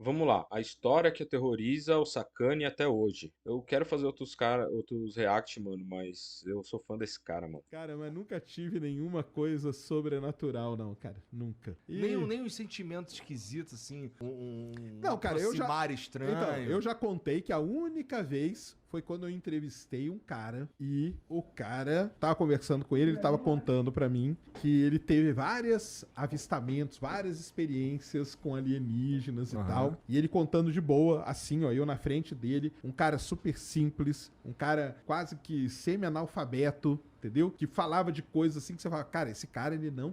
Vamos lá, a história que aterroriza o Sakane até hoje. Eu quero fazer outros react, mano, mas eu sou fã desse cara, mano. Cara, mas nunca tive nenhuma coisa sobrenatural, não, cara. Nunca. Nem os sentimentos esquisitos, assim, Não, cara, aproximar estranho. Então, eu já contei que a única vez foi quando eu entrevistei um cara e o cara tava conversando com ele tava contando pra mim que ele teve vários avistamentos, várias experiências com alienígenas e tal. E ele contando de boa, assim, ó, eu na frente dele, um cara super simples, um cara quase que semi-analfabeto, entendeu? Que falava de coisas assim que você fala, cara, esse cara ele não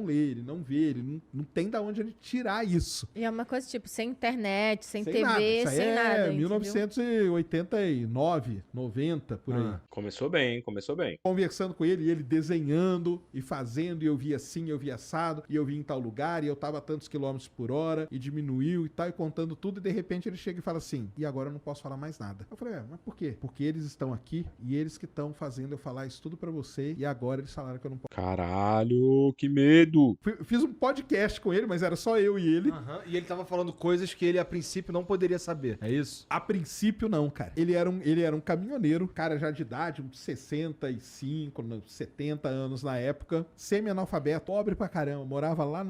lê, ele não vê, ele não tem da onde ele tirar isso. E é uma coisa tipo, sem internet, sem Sem TV, nada. Isso aí sem é nada. 1989, 90, por aí. Começou bem, começou bem. Conversando com ele, e ele desenhando e fazendo, e eu vi assim, eu vi assado, e eu vi em tal lugar, e eu tava a tantos quilômetros por hora, e diminuiu e tal, e contando tudo, e de repente ele chega e fala assim, e agora eu não posso falar mais nada. Eu falei, mas por quê? Porque eles estão aqui, e eles que estão fazendo eu falar isso tudo pra você, e agora eles falaram que eu não posso. Caralho, que medo! Fiz um podcast com ele, mas era só eu e ele. E ele tava falando coisas que ele, a princípio, não poderia saber. É isso? A princípio, não, cara. Ele era um caminhoneiro, cara já de idade, uns 65, 70 anos na época, semi-analfabeto, pobre pra caramba, morava lá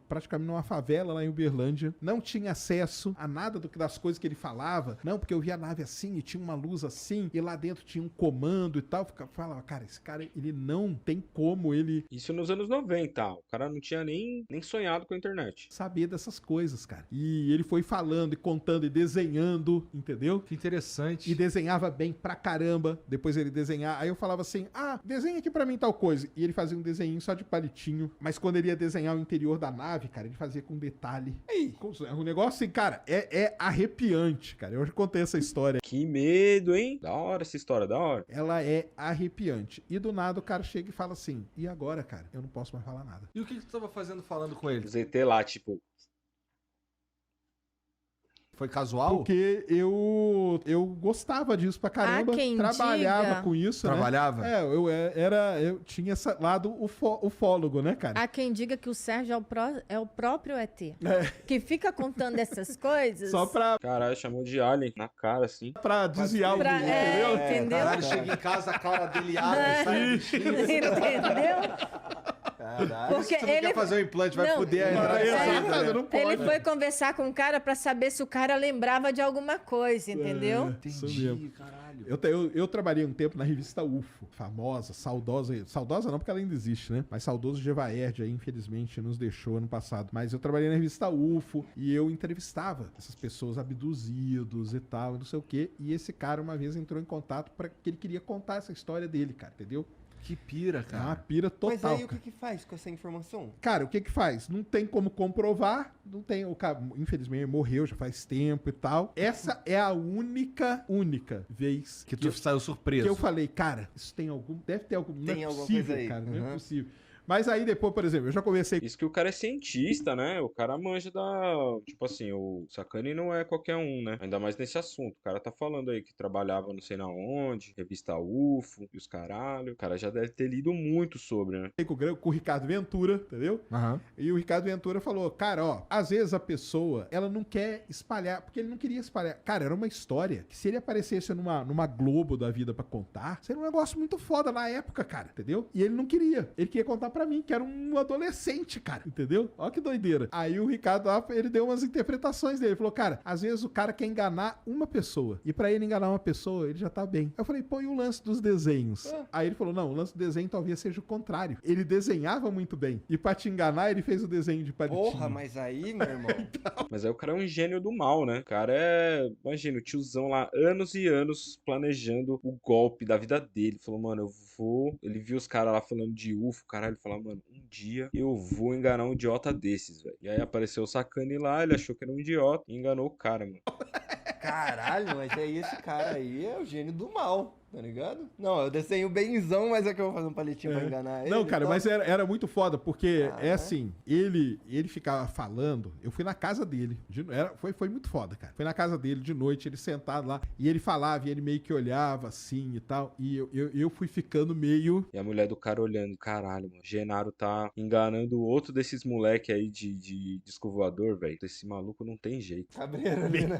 praticamente numa favela lá em Uberlândia, não tinha acesso a nada das coisas que ele falava, não, porque eu via a nave assim, e tinha uma luz assim, e lá dentro tinha um comando e tal, falava, cara, esse cara, ele não tem como ele Isso nos anos 90, o cara não tinha nem sonhado com a internet. saber dessas coisas, cara. E ele foi falando e contando e desenhando, entendeu? Que interessante. E desenhava bem pra caramba. Depois ele desenhar. Aí eu falava assim, desenha aqui pra mim tal coisa. E ele fazia um desenho só de palitinho. Mas quando ele ia desenhar o interior da nave, cara, ele fazia com detalhe. O negócio assim, cara, é arrepiante, cara. Eu já contei essa história. Que medo, hein? Da hora essa história, da hora. Ela é arrepiante. E do nada o cara chega e fala assim, e agora, cara? Eu não posso mais falar nada. E o que tu tava fazendo falando com ele? ZT lá, tipo, Foi casual? Porque eu gostava disso pra caramba. quem Trabalhava diga. com isso, né? Trabalhava? Eu tinha esse lado ufólogo, né, cara? Há quem diga que o Sérgio é o próprio ET. Que fica contando essas coisas. Só caralho, chamou de alien na cara, assim. pra desviar o entendeu? Entendeu? Caralho, chega em casa, a cara dele abre, sai do chão. Entendeu? Caralho, Porque se tu não ele- quer fazer um implante, vai Não, foder a é, entrada e Exato, saída, né? não pode. Ele foi conversar com o cara pra saber se o cara lembrava de alguma coisa, entendeu? Isso Entendi, mesmo. caralho. Eu trabalhei um tempo na revista UFO, famosa, saudosa não porque ela ainda existe, né? Mas saudoso Gevaerd aí, infelizmente, nos deixou ano passado. Mas eu trabalhei na revista UFO e eu entrevistava essas pessoas abduzidos e tal, e não sei o quê. E esse cara uma vez entrou em contato para que ele queria contar essa história dele, cara, entendeu? Que pira, É uma cara. pira total. Mas aí o cara. que faz com essa informação? Cara, o que que faz? Não tem como comprovar, não tem, o cara, infelizmente, morreu já faz tempo e tal. Essa é a única vez Que tu saiu surpreso. que eu falei, cara, isso deve ter algum, não Tem é alguma possível, coisa aí. cara, não é Uhum. possível. Mas aí depois, por exemplo, eu já conversei Isso que o cara é cientista, né? O cara manja da. Tipo assim, o Sakane não é qualquer um, né? Ainda mais nesse assunto. O cara tá falando aí que trabalhava não sei na onde, revista UFO e os caralho. O cara já deve ter lido muito sobre, né? com o Ricardo Ventura, entendeu? Aham. E o Ricardo Ventura falou, cara, ó, às vezes a pessoa, ela não quer espalhar, porque ele não queria espalhar. Cara, era uma história que se ele aparecesse numa Globo da vida pra contar, seria um negócio muito foda na época, cara, entendeu? E ele não queria. Ele queria contar pra mim, que era um adolescente, cara, entendeu? Ó que doideira. Aí o Ricardo lá, ele deu umas interpretações dele. Ele falou, cara, às vezes o cara quer enganar uma pessoa. E pra ele enganar uma pessoa, ele já tá bem. Eu falei, pô, e o lance dos desenhos? Aí ele falou, não, o lance do desenho talvez seja o contrário. Ele desenhava muito bem. E pra te enganar, ele fez o desenho de palitinho. Porra, mas aí, meu irmão. Mas aí o cara é um gênio do mal, né? O cara é. Imagina, o tiozão lá, anos e anos planejando o golpe da vida dele. Falou, mano, eu vou. Ele viu os caras lá falando de UFO, caralho. Ele falou, mano, um dia eu vou enganar um idiota desses, velho. E aí apareceu o Sakane lá, ele achou que era um idiota e enganou o cara, mano. Caralho, mas aí esse cara aí é o gênio do mal. tá ligado? Não, eu desenho benzão, mas é que eu vou fazer um palitinho pra enganar ele. Não, cara, então- mas era muito foda, porque Ah, é é? assim, ele ficava falando, eu fui na casa dele, foi muito foda, cara. Fui na casa dele de noite, ele sentado lá, e ele falava, e ele meio que olhava assim e tal, e eu fui ficando meio... E a mulher do cara olhando, caralho, mano. Genaro tá enganando outro desses moleque aí de disco voador, velho. Esse maluco não tem jeito. Cabreiro ali, Meio, né?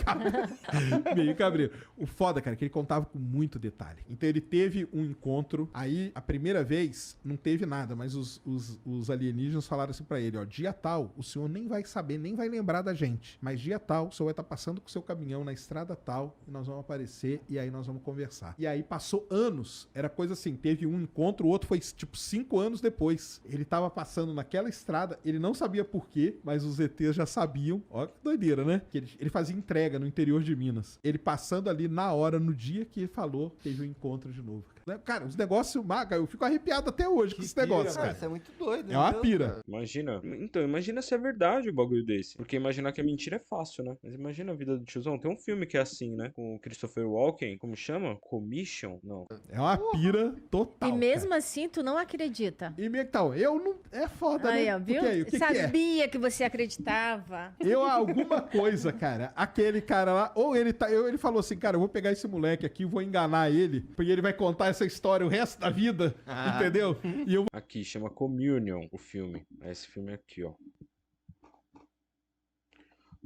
meio cabreiro. O foda, cara, é que ele contava com muito detalhe. Então ele teve um encontro, aí a primeira vez não teve nada, mas os alienígenas falaram assim pra ele, ó, dia tal, o senhor nem vai saber, nem vai lembrar da gente, mas dia tal, o senhor vai estar passando com o seu caminhão na estrada tal, e nós vamos aparecer, e aí nós vamos conversar. E aí passou anos, era coisa assim, teve um encontro, o outro foi tipo 5 anos depois. Ele tava passando naquela estrada, ele não sabia por quê, mas os ETs já sabiam, ó que doideira, né? Que ele fazia entrega no interior de Minas. Ele passando ali na hora, no dia que ele falou, teve um encontro de novo. Cara, os negócios, maga, eu fico arrepiado até hoje com esse negócio, Cara, cara. isso é muito doido. É uma meu pira. Deus, Imagina. Então, imagina se é verdade o bagulho desse. Porque imaginar que é mentira é fácil, né? Mas imagina a vida do tiozão. Tem um filme que é assim, né? Com o Christopher Walken. Como chama? Commission? Não. É uma pira total. E mesmo cara. assim, tu não acredita. E meio que tal, eu não. É foda, Aí, né? ó, viu? Porque aí, o que que é? Sabia que você acreditava. Eu, alguma coisa, cara. Aquele cara lá, ou ele ele falou assim, cara, eu vou pegar esse moleque aqui, vou enganar ele, porque ele vai contar essa história o resto da vida, entendeu? E eu Aqui, chama Communion, o filme. É esse filme aqui, ó.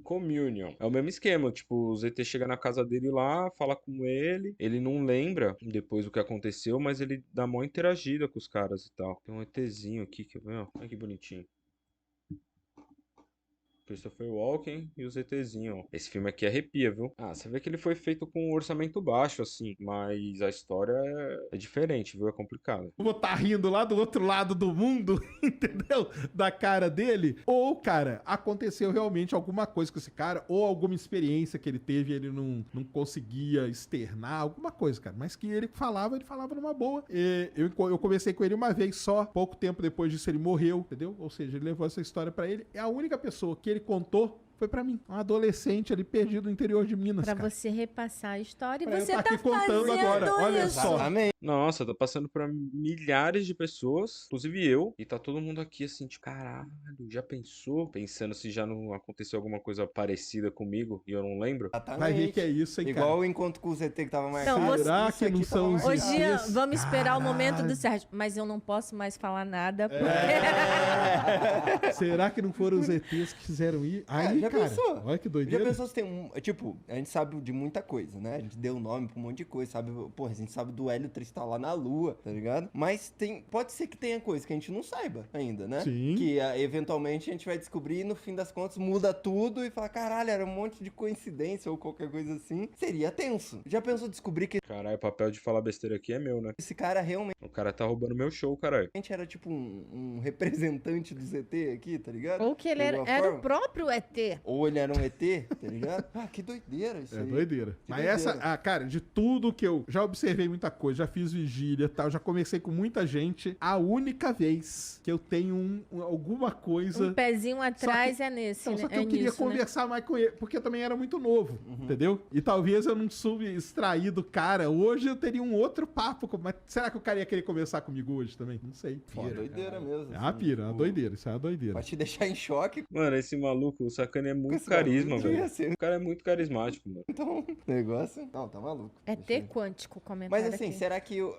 Communion. É o mesmo esquema, tipo, o ZT chega na casa dele lá, fala com ele não lembra depois do que aconteceu, mas ele dá mó interagida com os caras e tal. Tem um ETzinho aqui, que ó, olha que bonitinho. Christopher Walken e o ZTzinho, ó. Esse filme aqui arrepia, viu? Ah, você vê que ele foi feito com um orçamento baixo, assim, mas a história é diferente, viu? É complicado. vou estar rindo lá do outro lado do mundo, entendeu? Da cara dele. Ou, cara, aconteceu realmente alguma coisa com esse cara, ou alguma experiência que ele teve e ele não conseguia externar, alguma coisa, cara. Mas que ele falava numa boa. E eu conversei com ele uma vez só, pouco tempo depois disso ele morreu, entendeu? Ou seja, ele levou essa história pra ele. É a única pessoa que ele contou foi pra mim. Um adolescente ali perdido no interior de Minas, Pra cara. você repassar a história e Pra eu você tá tá aqui contando fazendo agora, olha isso. só. Exatamente. Nossa, tá passando pra milhares de pessoas, inclusive eu, e tá todo mundo aqui assim, tipo, caralho, já pensou? Pensando se já não aconteceu alguma coisa parecida comigo e eu não lembro. Vai ver que é isso, hein, Igual cara. o encontro com o ZT que tava marcado. Não, você- Será Isso que aqui não tava são os marcado. Hoje ETs? vamos esperar o momento do Caralho. Sérgio, mas eu não posso mais falar nada. Porque... Será que não foram os ETs que fizeram ir? Aí, já cara, pensou? olha que Já doideira. pensou se tem um. Tipo, a gente sabe de muita coisa, né? A gente deu nome pra um monte de coisa, sabe? Porra, a gente sabe do Hélio 3 tá lá na Lua, tá ligado? Mas pode ser que tenha coisa que a gente não saiba ainda, né? Sim. Que eventualmente a gente vai descobrir e no fim das contas muda tudo e fala, caralho, era um monte de coincidência ou qualquer coisa assim. Seria tenso. Já pensou descobrir que Caralho, o papel de falar besteira aqui é meu, né? esse cara realmente O cara tá roubando meu show, caralho. era tipo um representante do ZT aqui, tá ligado? Ou que ele De era, alguma era o forma? próprio ET. Ou ele era um ET, tá ligado? Ah, que doideira isso É aí. doideira. Que Mas doideira. essa, cara, de tudo que eu já observei muita coisa, já fiz vigília e tal, já conversei com muita gente. A única vez que eu tenho alguma coisa. Um pezinho atrás é nesse, Então, né? só que É eu queria nisso, né? conversar mais com ele, porque eu também era muito novo, Uhum. entendeu? E talvez eu não soube extrair do cara. Hoje eu teria um outro papo. Mas será que o cara ia querer conversar comigo hoje também? Não sei. Pô, doideira mesmo. É uma assim, pira, é uma tipo, doideira. Isso é uma doideira. Vai te deixar em choque. Mano, esse maluco, o Sacane é muito esse carisma, bagulho, velho. ia ser. O cara é muito carismático, mano. Então, negócio. Não, tá maluco. É Deixa T eu- quântico o comentário Mas assim, aqui. será que o.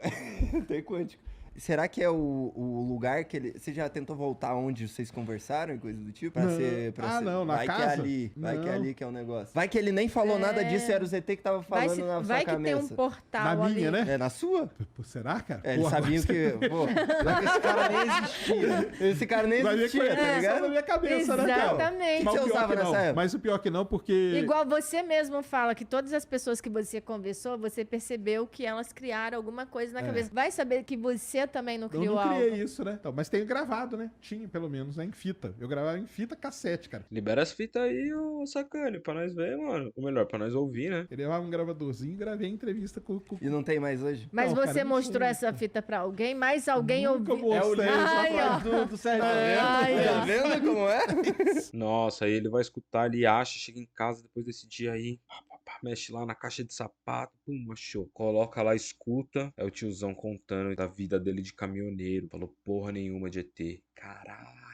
Tem quântico. Será que é o lugar que ele. Você já tentou voltar onde vocês conversaram e coisa do tipo? Pra Não. ser. Pra Ah, ser... não, na vai casa? Que é ali. Vai que é Não. ali que é o negócio. Vai que ele nem falou nada disso, era o ZT que tava Vai, falando na vai sua que tem um cabeça. portal Na ali. minha, né? É na sua? Pô, será, cara? É, eles Pô, sabiam agora que. Pô, será que esse cara nem existia? Esse cara nem Vai ver que existia, foi tá atenção ligado? na minha cabeça, né, cara? Exatamente. que Mas você o pior usava que não. nessa época? Mas o pior que não, porque... Igual você mesmo fala que todas as pessoas que você conversou, você percebeu que elas criaram alguma coisa na cabeça. Vai saber que você também não Eu criou não criei algo. isso, né? Então, mas tenho gravado, né? Tinha, pelo menos, né? Em fita. Eu gravava em fita cassete, cara. Libera as fitas aí, ô Sacane, pra nós ver, mano. Ou melhor, pra nós ouvir, né? Eu levava um gravadorzinho e gravei a entrevista com... E não tem mais hoje? Mas Não, você cara, não mostrou sei. essa fita pra alguém, mas alguém Nunca ouviu. mostrei. Ai, ó. do Sérgio. Ai, Tá ó. vendo como é? Nossa, aí ele vai escutar, ele acha, chega em casa depois desse dia aí. Pá, pá, pá, mexe lá na caixa de sapato, pum, achou. Coloca lá, escuta. É o tiozão contando da vida dele de caminhoneiro. Falou porra nenhuma de ET. Caralho.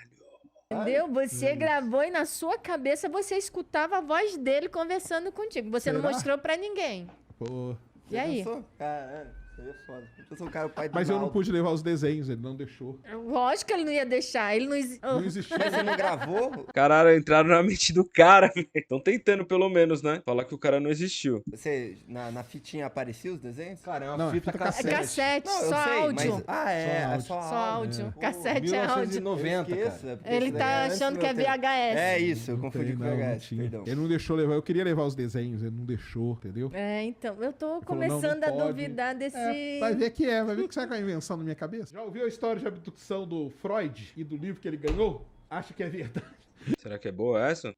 Entendeu? Você gravou e na sua cabeça você escutava a voz dele conversando contigo. Você não Será? mostrou pra ninguém. Pô. E aí? Caralho, seria foda. Eu sou o cara, o pai do Mas eu não Naldo. pude levar os desenhos, ele não deixou. Lógico que ele não ia deixar. Ele não... Não existia. Mas você não gravou? Caralho, entraram na mente do cara, velho. Estão tentando, pelo menos, né? Falar que o cara não existiu. Você, na fitinha aparecia os desenhos? Cara, é uma Não, é fita fita É cassete. cassete, Não, eu só sei, áudio. mas... Ah, é, Só é Só áudio. Pô, Cassete é áudio. 1990, Eu esqueço, cara. é porque Ele esse daí é tá antes achando do que é meu tempo. VHS. É isso, eu Não confundi tem, com não, não VHS, tinha. perdão. Ele não deixou levar. Eu queria levar os desenhos, ele não deixou, entendeu? É, então, eu tô falou, começando não, a não pode. duvidar desse... Vai ver que sai com a invenção na minha cabeça. Já ouviu a história de abdução do Freud e do livro que ele ganhou? Acha que é verdade? Será que é boa essa?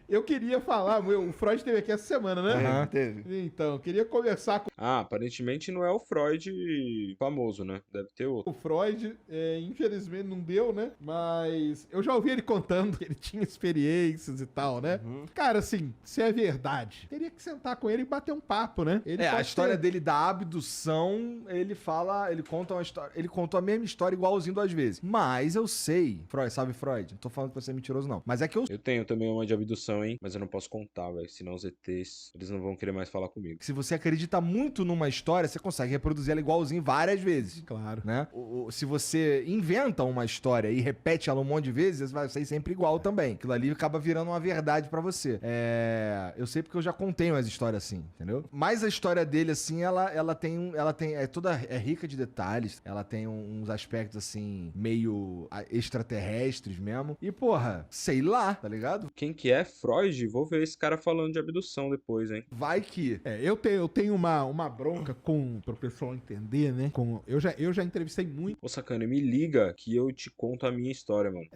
Eu queria falar, o Freud esteve aqui essa semana, né? Aham. Teve. Então, eu queria conversar com Ah, aparentemente não é o Freud famoso, né? Deve ter outro. o Freud. Infelizmente não deu, né? Mas eu já ouvi ele contando que ele tinha experiências e tal, né? Cara, assim, se é verdade, teria que sentar com ele e bater um papo, né? Ele A pode história ter- dele da abdução, ele conta uma história, ele contou a mesma história igualzinho 2 vezes. Mas eu sei, Freud, sabe Freud? Não tô falando que você é mentiroso não, mas é que eu Eu tenho também uma de abdução, hein? Mas eu não posso contar, velho. Senão os ETs, eles não vão querer mais falar comigo. se você acredita muito numa história, você consegue reproduzir ela igualzinho várias vezes. Claro. Né? Se você inventa uma história e repete ela um monte de vezes, vai ser sempre igual também. Aquilo ali acaba virando uma verdade pra você. Eu sei porque eu já contei umas histórias assim, entendeu? Mas a história dele, assim, é rica de detalhes. Ela tem uns aspectos, assim, meio extraterrestres mesmo. E, porra, sei lá, tá ligado? Quem que é Freud? Vou ver esse cara falando de abdução depois, hein? Vai que... Eu tenho uma bronca pro pessoal entender, né? Eu já entrevistei muito, Ô, sacana, me liga que eu te conto a minha história, mano.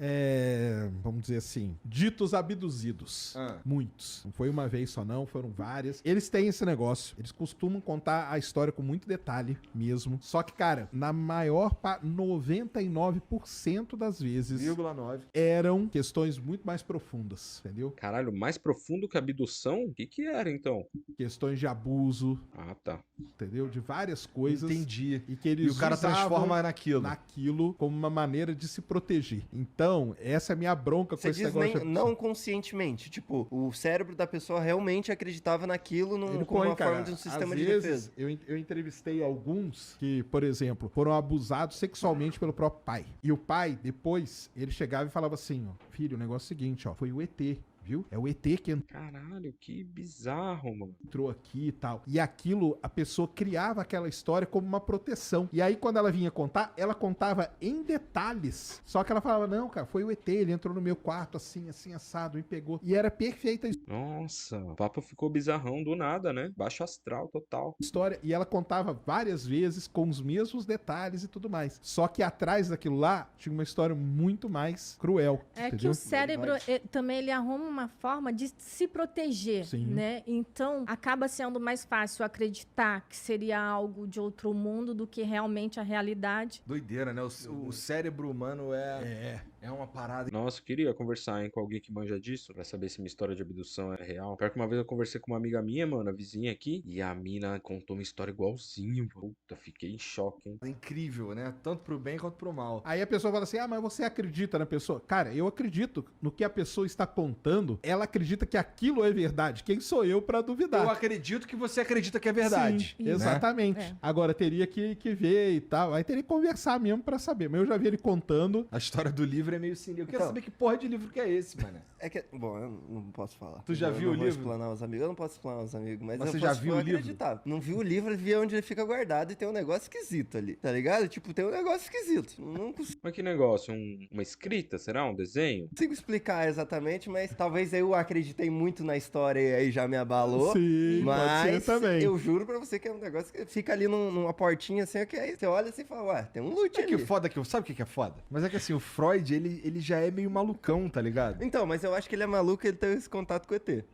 vamos dizer assim, ditos abduzidos. Muitos. Não foi uma vez só não, foram várias. Eles têm esse negócio. Eles costumam contar a história com muito detalhe mesmo. Só que, cara, na maior 99% das vezes 0,9. eram questões muito mais profundas, entendeu? Caralho, mais profundo que abdução? O que era, então? Questões de abuso, Ah, tá. entendeu? De várias coisas. Entendi. E que eles E o cara usavam transforma naquilo. como uma maneira de se proteger. Então, essa é a minha bronca com Você esse diz negócio. não conscientemente, tipo, o cérebro da pessoa realmente acreditava naquilo Ele como põe, uma cara, forma de um sistema às de vezes, defesa. eu entrevistei alguns que, por exemplo, foram abusados sexualmente pelo próprio pai. E o pai, depois, ele chegava e falava assim, ó, filho, o negócio é o seguinte, ó, foi o ET. Viu? É o ET que Caralho, que bizarro, mano. entrou aqui e tal. E aquilo, a pessoa criava aquela história como uma proteção. E aí, quando ela vinha contar, ela contava em detalhes. Só que ela falava, não, cara, foi o ET, ele entrou no meu quarto assim, assim, assado, me pegou. E era perfeita a Nossa, o papo ficou bizarrão do nada, né? Baixo astral total. história. E ela contava várias vezes com os mesmos detalhes e tudo mais. Só que atrás daquilo lá, tinha uma história muito mais cruel. É que entendeu? o cérebro também ele arruma uma forma de se proteger, Sim. né? Então acaba sendo mais fácil acreditar que seria algo de outro mundo do que realmente a realidade. Doideira, né? O cérebro humano é uma parada. Nossa, eu queria conversar, hein, com alguém que manja disso, pra saber se minha história de abdução é real. Pior que uma vez eu conversei com uma amiga minha, mano, a vizinha aqui, e a mina contou uma história igualzinho. Puta, fiquei em choque, hein. É incrível, né? Tanto pro bem quanto pro mal. Aí a pessoa fala assim, mas você acredita na pessoa? Cara, eu acredito no que a pessoa está contando, ela acredita que aquilo é verdade. Quem sou eu pra duvidar? Eu acredito que você acredita que é verdade. Sim, né? exatamente. É. Agora, teria que ver e tal. Aí teria que conversar mesmo pra saber. Mas eu já vi ele contando. A história do livro é meio sinistro. Eu quero Então. saber que porra de livro que é esse, mano. É que, bom, eu não posso falar. Tu já Eu viu não o vou livro? explanar os amigos. Eu não posso explanar os amigos, mas Mas eu você já posso viu o livro? acreditar. Não vi o livro, vi onde ele fica guardado e tem um negócio esquisito ali, tá ligado? Tipo, tem um negócio esquisito. Não consigo Mas que negócio? Uma escrita, será? Um desenho? explicar exatamente, mas talvez eu acreditei muito na história e aí já me abalou. Sim, pode Mas ser também. eu juro pra você que é um negócio que fica ali numa portinha assim, que aí você olha assim e fala, ué, tem um loot É que ali. o foda que sabe o que é foda? Mas é que assim, o Freud, ele já é meio malucão, tá ligado? Então, mas eu acho que ele é maluco e ele teve esse contato com o ET.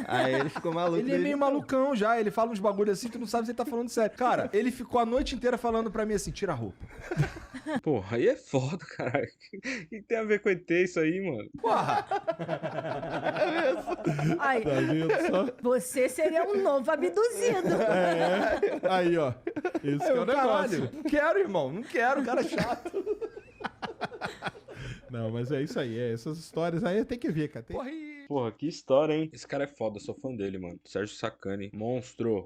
Aí ele ficou maluco. Ele é desde meio então. malucão já, ele fala uns bagulho assim, tu não sabe se ele tá falando sério. Cara, ele ficou a noite inteira falando pra mim assim, tira a roupa. Porra, aí é foda, caralho. O que tem a ver com ET isso aí, mano? Porra! Ai, Tá vendo só? você seria um novo abduzido. É. Aí, ó. Esse que é o negócio. Caralho, não quero, irmão. Não quero, cara chato. Não, mas é isso aí. Essas histórias aí tem que ver, cara. Porra, e... Porra, que história, hein? Esse cara é foda, sou fã dele, mano. Sérgio Sacani, monstro.